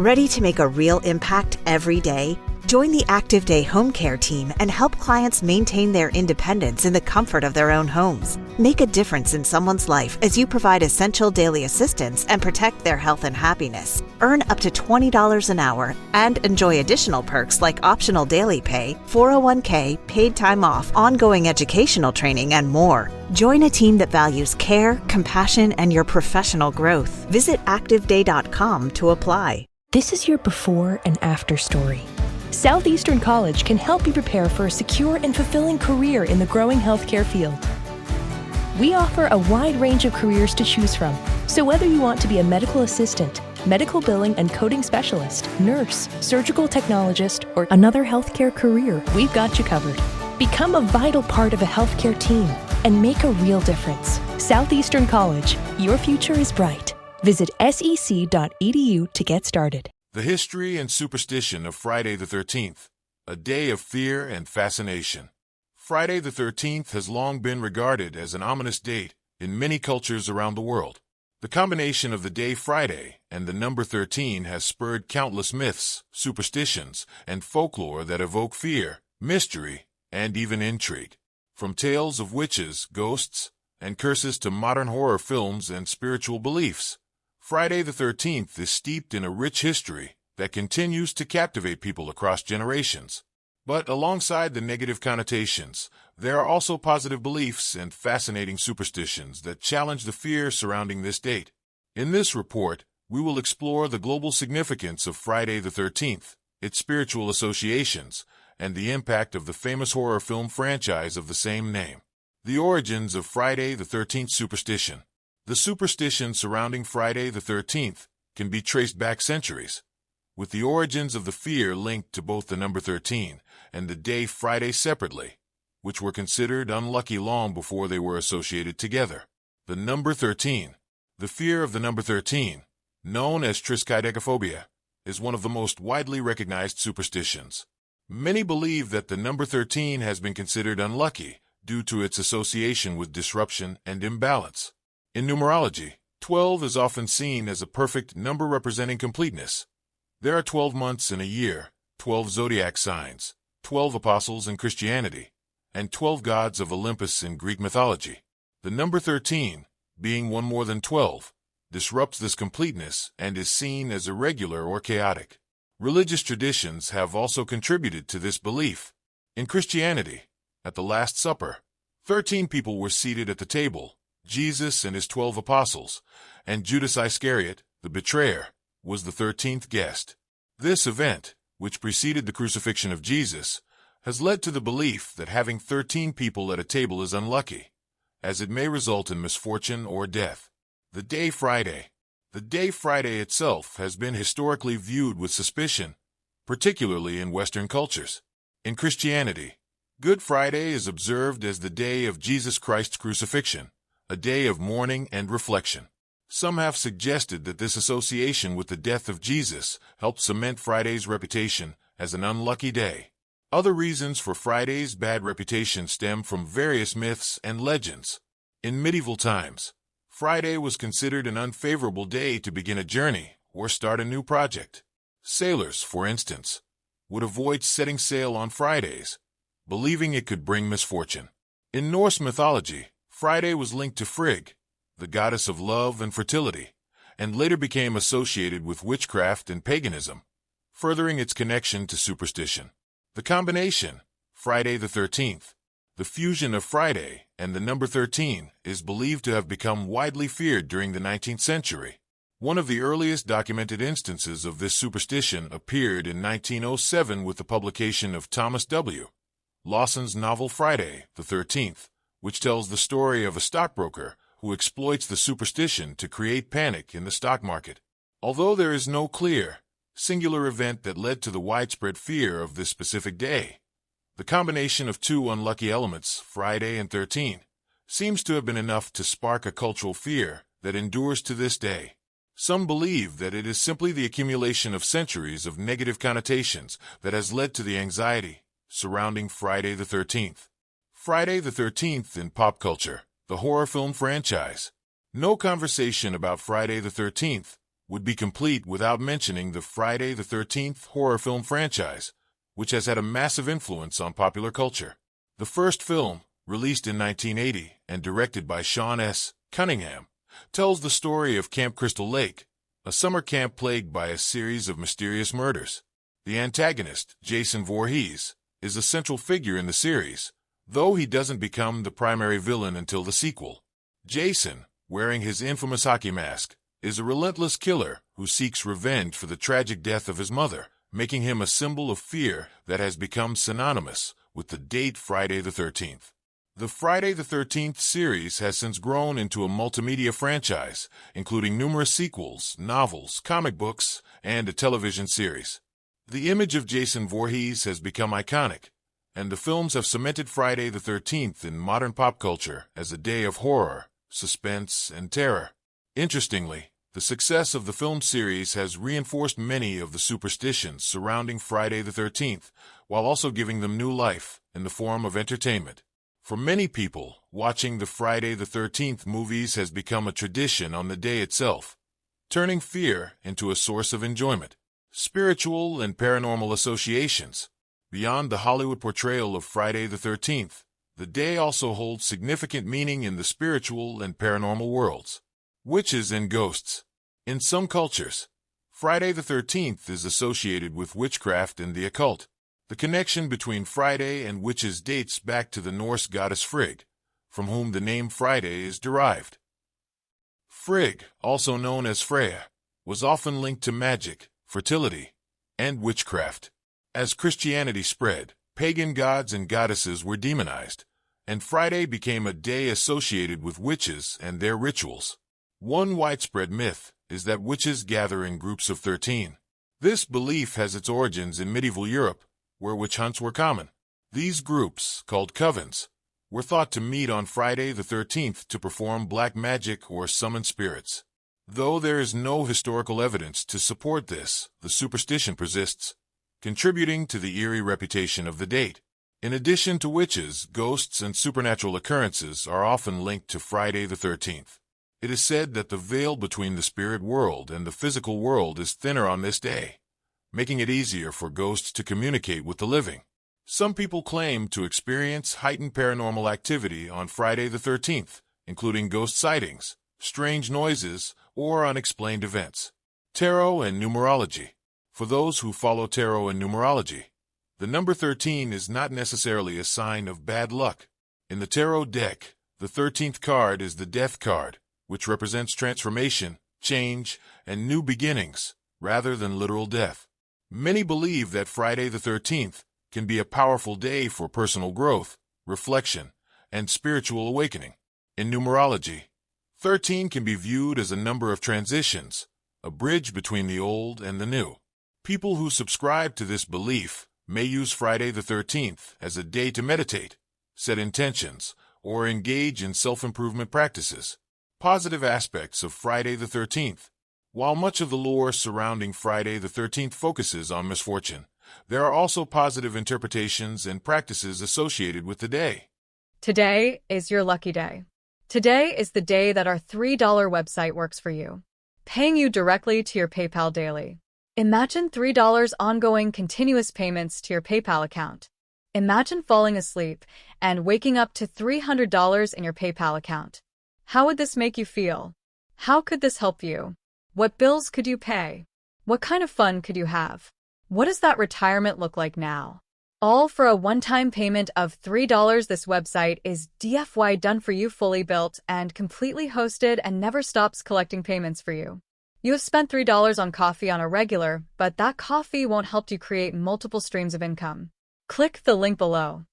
Ready to make a real impact every day? Join the Active Day Home Care team and help clients maintain their independence in the comfort of their own homes. Make a difference in someone's life as you provide essential daily assistance and protect their health and happiness. Earn up to $20 an hour and enjoy additional perks like optional daily pay, 401k, paid time off, ongoing educational training, and more. Join a team that values care, compassion, and your professional growth. Visit activeday.com to apply. This is your before and after story. Southeastern College can help you prepare for a secure and fulfilling career in the growing healthcare field. We offer a wide range of careers to choose from, so whether you want to be a medical assistant, medical billing and coding specialist, nurse, surgical technologist, or another healthcare career, we've got you covered. Become a vital part of a healthcare team and make a real difference. Southeastern College, your future is bright. Visit sec.edu to get started. The history and superstition of Friday the 13th, a day of fear and fascination. Friday the 13th has long been regarded as an ominous date in many cultures around the world. The combination of the day Friday and the number 13 has spurred countless myths, superstitions, and folklore that evoke fear, mystery, and even intrigue. From tales of witches, ghosts, and curses to modern horror films and spiritual beliefs, Friday the 13th is steeped in a rich history that continues to captivate people across generations. But alongside the negative connotations, there are also positive beliefs and fascinating superstitions that challenge the fear surrounding this date. In this report, we will explore the global significance of Friday the 13th, its spiritual associations, and the impact of the famous horror film franchise of the same name. The origins of Friday the 13th superstition. The superstition surrounding Friday the 13th can be traced back centuries, with the origins of the fear linked to both the number 13 and the day Friday separately, which were considered unlucky long before they were associated together. The number 13. The fear of the number 13, known as triskaidekaphobia, is one of the most widely recognized superstitions. Many believe that the number 13 has been considered unlucky due to its association with disruption and imbalance. In numerology, 12 is often seen as a perfect number representing completeness. There are 12 months in a year, 12 zodiac signs, 12 apostles in Christianity, and 12 gods of Olympus in Greek mythology. The number 13, being one more than 12, disrupts this completeness and is seen as irregular or chaotic. Religious traditions have also contributed to this belief. In Christianity, at the Last Supper, 13 people were seated at the table, Jesus and his 12 apostles, and Judas Iscariot, the betrayer, was the 13th guest. This event, which preceded the crucifixion of Jesus, has led to the belief that having 13 people at a table is unlucky, as it may result in misfortune or death. The day Friday. The day Friday itself has been historically viewed with suspicion, particularly in Western cultures. In Christianity, Good Friday is observed as the day of Jesus Christ's crucifixion, a day of mourning and reflection. Some have suggested that this association with the death of Jesus helped cement Friday's reputation as an unlucky day. Other reasons for Friday's bad reputation stem from various myths and legends. In medieval times, Friday was considered an unfavorable day to begin a journey or start a new project. Sailors, for instance, would avoid setting sail on Fridays, believing it could bring misfortune. In Norse mythology, Friday was linked to Frigg, the goddess of love and fertility, and later became associated with witchcraft and paganism, furthering its connection to superstition. The combination, Friday the 13th, the fusion of Friday and the number 13 is believed to have become widely feared during the 19th century. One of the earliest documented instances of this superstition appeared in 1907 with the publication of Thomas W. Lawson's novel Friday the 13th, which tells the story of a stockbroker who exploits the superstition to create panic in the stock market. Although there is no clear, singular event that led to the widespread fear of this specific day, the combination of two unlucky elements, Friday and 13, seems to have been enough to spark a cultural fear that endures to this day. Some believe that it is simply the accumulation of centuries of negative connotations that has led to the anxiety surrounding Friday the 13th. Friday the 13th in pop culture, the horror film franchise. No conversation about Friday the 13th would be complete without mentioning the Friday the 13th horror film franchise, which has had a massive influence on popular culture. The first film, released in 1980 and directed by Sean S. Cunningham, tells the story of Camp Crystal Lake, a summer camp plagued by a series of mysterious murders. The antagonist, Jason Voorhees, is a central figure in the series, though he doesn't become the primary villain until the sequel. Jason, wearing his infamous hockey mask, is a relentless killer who seeks revenge for the tragic death of his mother, making him a symbol of fear that has become synonymous with the date Friday the 13th. The Friday the 13th series has since grown into a multimedia franchise, including numerous sequels, novels, comic books, and a television series. The image of Jason Voorhees has become iconic, and the films have cemented Friday the 13th in modern pop culture as a day of horror, suspense, and terror. Interestingly, the success of the film series has reinforced many of the superstitions surrounding Friday the 13th, while also giving them new life in the form of entertainment. For many people, watching the Friday the 13th movies has become a tradition on the day itself, turning fear into a source of enjoyment. Spiritual and paranormal associations. Beyond the Hollywood portrayal of Friday the 13th, the day also holds significant meaning in the spiritual and paranormal worlds. Witches and ghosts. In some cultures, Friday the 13th is associated with witchcraft and the occult. The connection between Friday and witches dates back to the Norse goddess Frigg, from whom the name Friday is derived. Frigg, also known as Freya, was often linked to magic, fertility, and witchcraft. As Christianity spread, pagan gods and goddesses were demonized, and Friday became a day associated with witches and their rituals. One widespread myth is that witches gather in groups of 13. This belief has its origins in medieval Europe, where witch hunts were common. These groups, called covens, were thought to meet on Friday the 13th to perform black magic or summon spirits. Though there is no historical evidence to support this, the superstition persists, contributing to the eerie reputation of the date. In addition to witches, ghosts and supernatural occurrences are often linked to Friday the 13th. It is said that the veil between the spirit world and the physical world is thinner on this day, making it easier for ghosts to communicate with the living. Some people claim to experience heightened paranormal activity on Friday the 13th, including ghost sightings, strange noises, or unexplained events. Tarot and numerology. For those who follow tarot and numerology, the number 13 is not necessarily a sign of bad luck. In the tarot deck, the 13th card is the Death card, which represents transformation, change, and new beginnings, rather than literal death. Many believe that Friday the 13th can be a powerful day for personal growth, reflection, and spiritual awakening. In numerology, 13 can be viewed as a number of transitions, a bridge between the old and the new. People who subscribe to this belief may use Friday the 13th as a day to meditate, set intentions, or engage in self-improvement practices. Positive aspects of Friday the 13th. While much of the lore surrounding Friday the 13th focuses on misfortune, there are also positive interpretations and practices associated with the day. Today is your lucky day. Today is the day that our $3 website works for you, paying you directly to your PayPal daily. Imagine $3 ongoing continuous payments to your PayPal account. Imagine falling asleep and waking up to $300 in your PayPal account. How would this make you feel? How could this help you? What bills could you pay? What kind of fun could you have? What does that retirement look like now? All for a one-time payment of $3. This website is DFY done for you, fully built and completely hosted, and never stops collecting payments for you. You have spent $3 on coffee on a regular, but that coffee won't help you create multiple streams of income. Click the link below.